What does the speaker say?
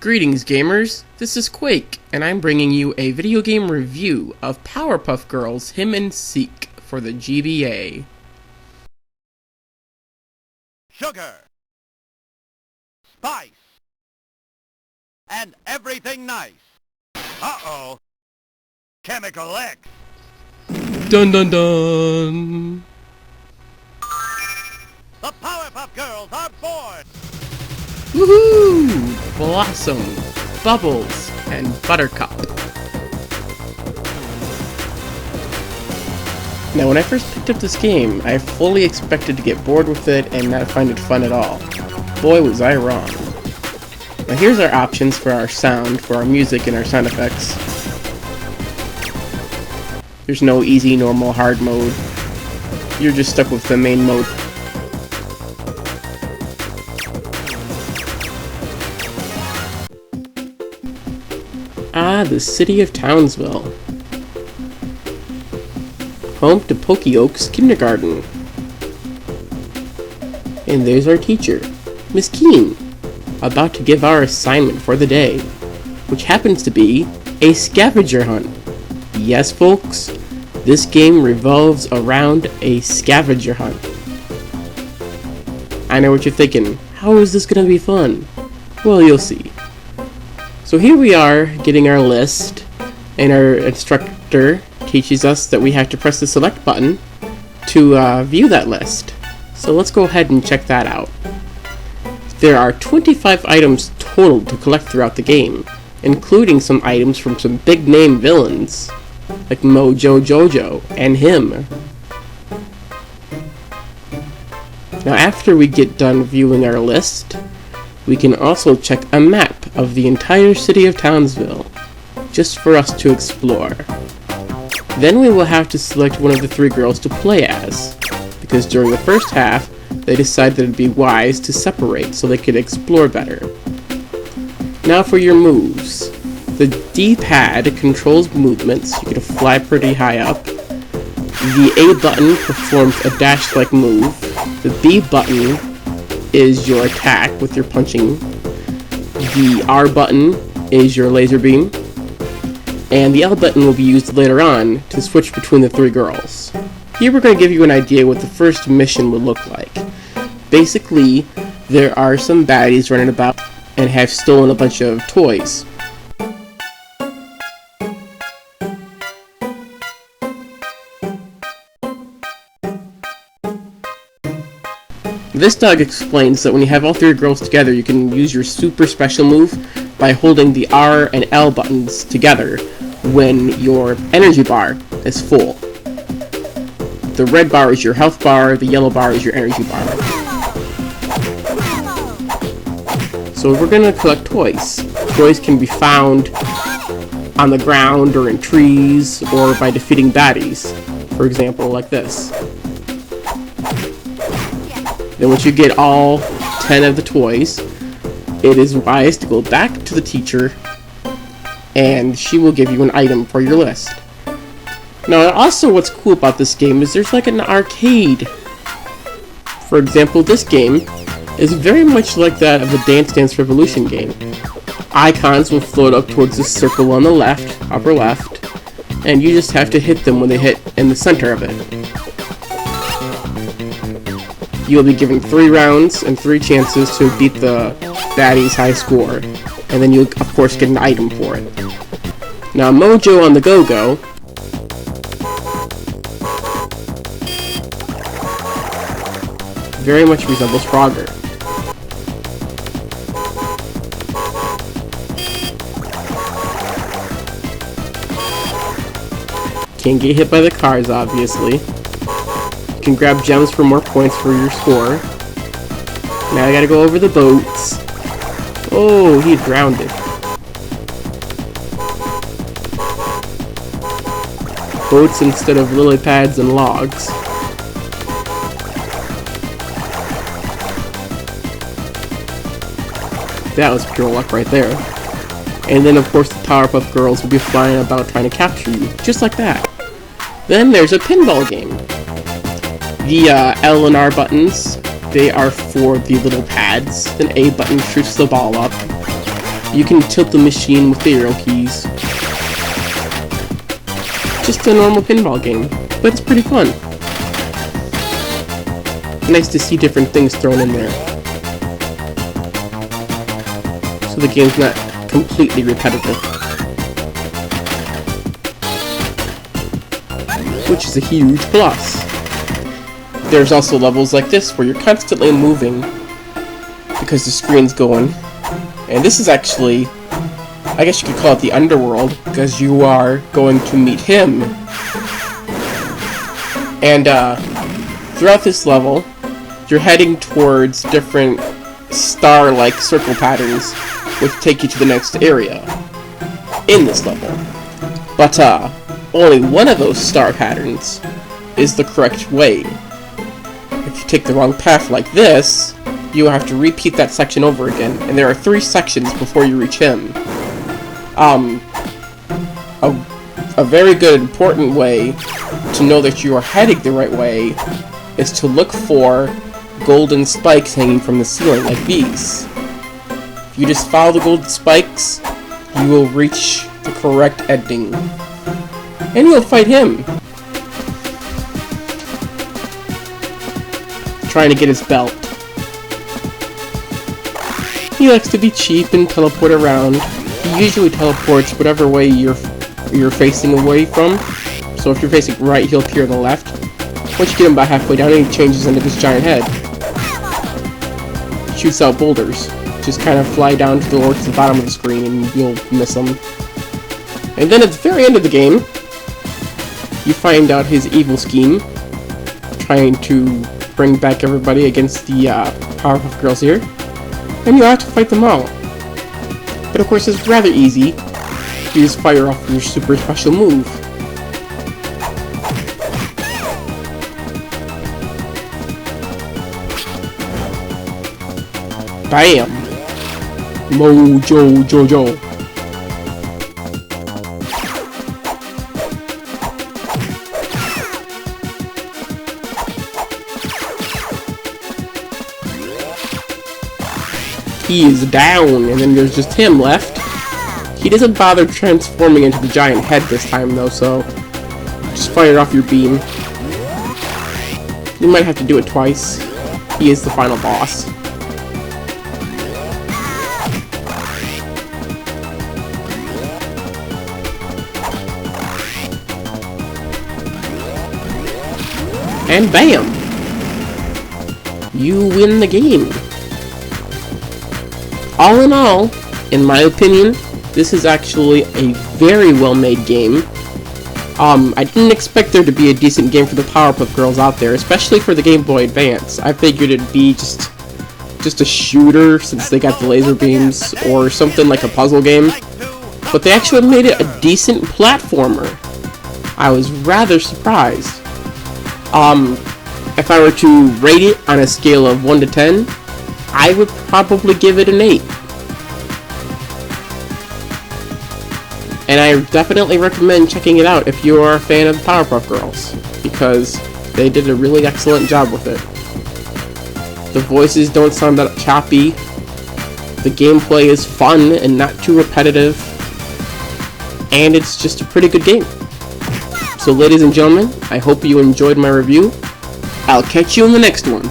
Greetings gamers, this is Quake, and I'm bringing you a video game review of Powerpuff Girls Him and Seek for the GBA. Sugar, spice, and everything nice. Uh-oh, Chemical X. Dun dun dun! The Powerpuff Girls are born! Woohoo! Blossom, Bubbles, and Buttercup. Now when I first picked up this game, I fully expected to get bored with it and not find it fun at all. Boy was I wrong. Now here's our options for our sound, for our music and our sound effects. There's no easy, normal, hard mode. You're just stuck with the main mode. Ah, the city of Townsville. Home to Pokey Oaks Kindergarten. And there's our teacher, Miss Keen, about to give our assignment for the day, which happens to be a scavenger hunt. Yes, folks, this game revolves around a scavenger hunt. I know what you're thinking, how is this gonna be fun? Well, you'll see. So here we are, getting our list, and our instructor teaches us that we have to press the select button to view that list. So let's go ahead and check that out. There are 25 items total to collect throughout the game, including some items from some big name villains, like Mojo Jojo and him. Now after we get done viewing our list, we can also check a map of the entire city of Townsville, just for us to explore. Then we will have to select one of the three girls to play as, because during the first half, they decided that it would be wise to separate so they could explore better. Now for your moves. The D-pad controls movements. You can fly pretty high up. The A button performs a dash-like move. The B button is your attack with your punching. The R button is your laser beam. And the L button will be used later on to switch between the three girls. Here we're going to give you an idea what the first mission would look like. Basically, there are some baddies running about and have stolen a bunch of toys. This dog explains that when you have all three girls together, you can use your super special move by holding the R and L buttons together when your energy bar is full. The red bar is your health bar, the yellow bar is your energy bar. So we're going to collect toys. Toys can be found on the ground or in trees or by defeating baddies. For example, like this. Then once you get all 10 of the toys, it is wise to go back to the teacher and she will give you an item for your list. Now also what's cool about this game is there's like an arcade. For example, this game is very much like that of the Dance Dance Revolution game. Icons will float up towards the circle on the left, upper left, and you just have to hit them when they hit in the center of it. You'll be given 3 rounds and 3 chances to beat the baddie's high score, and then you'll of course get an item for it. Now Mojo On The Go very much resembles Frogger. Can't get hit by the cars, obviously. You can grab gems for more points for your score. Now I gotta go over the boats. Oh, he drowned it. Boats instead of lily pads and logs. That was pure luck right there. And then of course the Powerpuff Girls will be flying about trying to capture you, just like that. Then there's a pinball game. The L and R buttons, they are for the little pads. Then A button shoots the ball up. You can tilt the machine with the arrow keys. Just a normal pinball game, but it's pretty fun. Nice to see different things thrown in there. So the game's not completely repetitive. Which is a huge plus. There's also levels like this where you're constantly moving because the screen's going. And this is actually, I guess you could call it the Underworld, because you are going to meet him. And throughout this level, you're heading towards different star-like circle patterns, which take you to the next area in this level. But only one of those star patterns is the correct way. If you take the wrong path like this, you will have to repeat that section over again, and there are 3 sections before you reach him. A very good, important way to know that you are heading the right way is to look for golden spikes hanging from the ceiling, like these. If you just follow the golden spikes, you will reach the correct ending. And you'll fight him. Trying to get his belt. He likes to be cheap and teleport around. He usually teleports whatever way you're facing away from. So if you're facing right, he'll appear on the left. Once you get him about halfway down, he changes into this giant head. Shoots out boulders. Just kind of fly down towards the bottom of the screen and you'll miss them. And then at the very end of the game, you find out his evil scheme, trying to bring back everybody against the Powerpuff Girls here. And you have to fight them all. But of course it's rather easy. You just fire off your super special move. Bam! Mojo Jojo. He is down, and then there's just him left. He doesn't bother transforming into the giant head this time though, so just fire off your beam. You might have to do it twice. He is the final boss. And bam! You win the game. All in all, in my opinion, this is actually a very well-made game. I didn't expect there to be a decent game for the Powerpuff Girls out there, especially for the Game Boy Advance. I figured it'd be just a shooter, since they got the laser beams, or something like a puzzle game. But they actually made it a decent platformer. I was rather surprised. If I were to rate it on a scale of 1 to 10, I would probably give it an 8. And I definitely recommend checking it out if you are a fan of the Powerpuff Girls, because they did a really excellent job with it. The voices don't sound that choppy, the gameplay is fun and not too repetitive, and it's just a pretty good game. So ladies and gentlemen, I hope you enjoyed my review. I'll catch you in the next one.